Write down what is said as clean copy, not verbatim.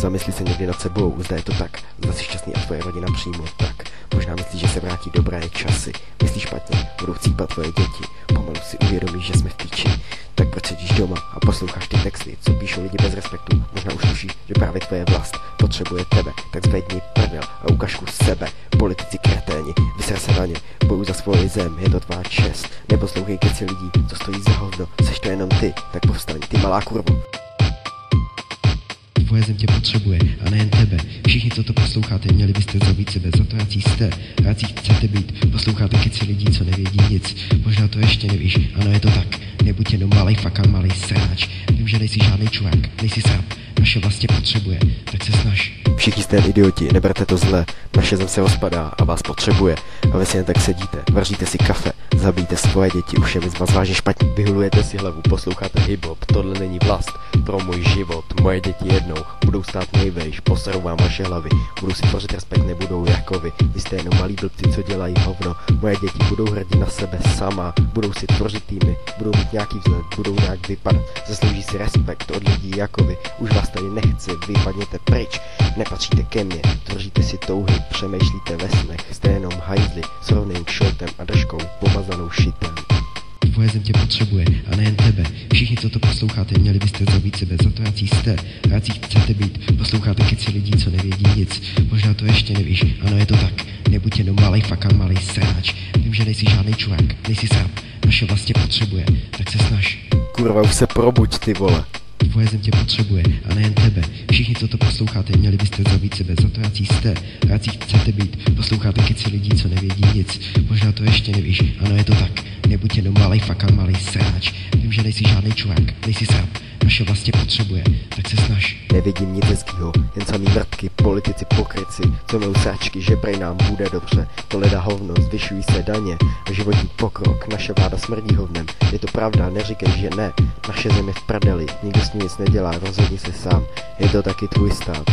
Zamysli se někdy nad sebou, zda je to tak, zda jsi šťastný a tvoje rodina přímo tak. Možná myslíš, že se vrátí dobré časy, myslíš špatně, budou cípat tvoje děti, pomalu si uvědomíš, že jsme v píči. Tak proč sedíš doma a posloucháš ty texty, co píšou lidi bez respektu? Možná už tušíš, že právě tvoje vlast potřebuje tebe, tak zvedni prdel a ukaž kus sebe. Politici kreténi, vyser se na ně, bojuj za svoji zem, je to tvá čest. Neposlouchej keci lidí, co stojí za hovno, seš to jenom ty, tak povstaň, ty malá kurvo. Tvoje zem tě potřebuje a nejen tebe. Všichni, co to posloucháte, měli byste zabít sebe za to, jaký jste, jaký chcete být. Posloucháte keci lidí, co nevědí nic. Možná to ještě nevíš, ano, je to tak. Nebuď jenom malej fakan, malej sráč. Vím, že nejsi žádný čurák, nejsi srap. Naše vlast tě potřebuje, tak se snaž. Všichni jste jen idioti, neberte to zle. Naše zem se rozpadá a vás potřebuje. A vy si jen tak sedíte, vaříte si kafe, zabijte svoje děti, už je mi z vás vážně špatně. Vyhulujete si hlavu, posloucháte hip-hop, tohle není vlast pro můj život. Moje děti jednou budou stát nejvejš, poserou vám vaše hlavy. Budou si tvořit respekt, nebudou jako vy. Vy jste jenom malí blbci, co dělají hovno. Moje děti budou hrdí na sebe sama, budou si tvořit týmy, budou mít nějaký vzhled, budou nějak vypadat. Zaslouží si respekt od lidí jako vy. Už vás tady nechci, vypadněte pryč. Nepatříte ke mně, tvoříte si touhy, přemýšlíte ve snech. Jste jenom hajzli s rovným kšoltem a držkou pomazanou šitem. Tvoje zem tě potřebuje a nejen tebe. Všichni, co to posloucháte, měli byste zabít sebe za to, jaký jste, jaký chcete být. Posloucháte keci lidí, co nevědí nic. Možná to ještě nevíš, ano, je to tak. Nebuď jenom malej fakan, malej sráč. Vím, že nejsi žádný čurák, nejsi srap. Naše vlast tě potřebuje, tak se snaž. Kurva, už se probuď, ty vole. Tvoje zem tě potřebuje a nejen tebe. Všichni, co to posloucháte, měli byste zabít sebe za to, jaký jste, jaký chcete být. Posloucháte keci lidí, co nevědí nic. Možná to ještě nevíš, ano, je to tak. Nebuď jenom malej fakan, malej sráč. Vím, že nejsi žádný čurák, nejsi srap. Naše vlast tě potřebuje, tak se snaž. Nevidím nic hezkýho, jen samý mrtky, politici pokryci, co milou sračky, že prej nám bude dobře. To leda hovno, zvyšují se daně, životní pokrok, naše vláda smrdí hovnem. Je to pravda, neříkej, že ne, naše země v prdeli, nikdo s ní nic nedělá, rozhodni se sám, je to taky tvůj stát.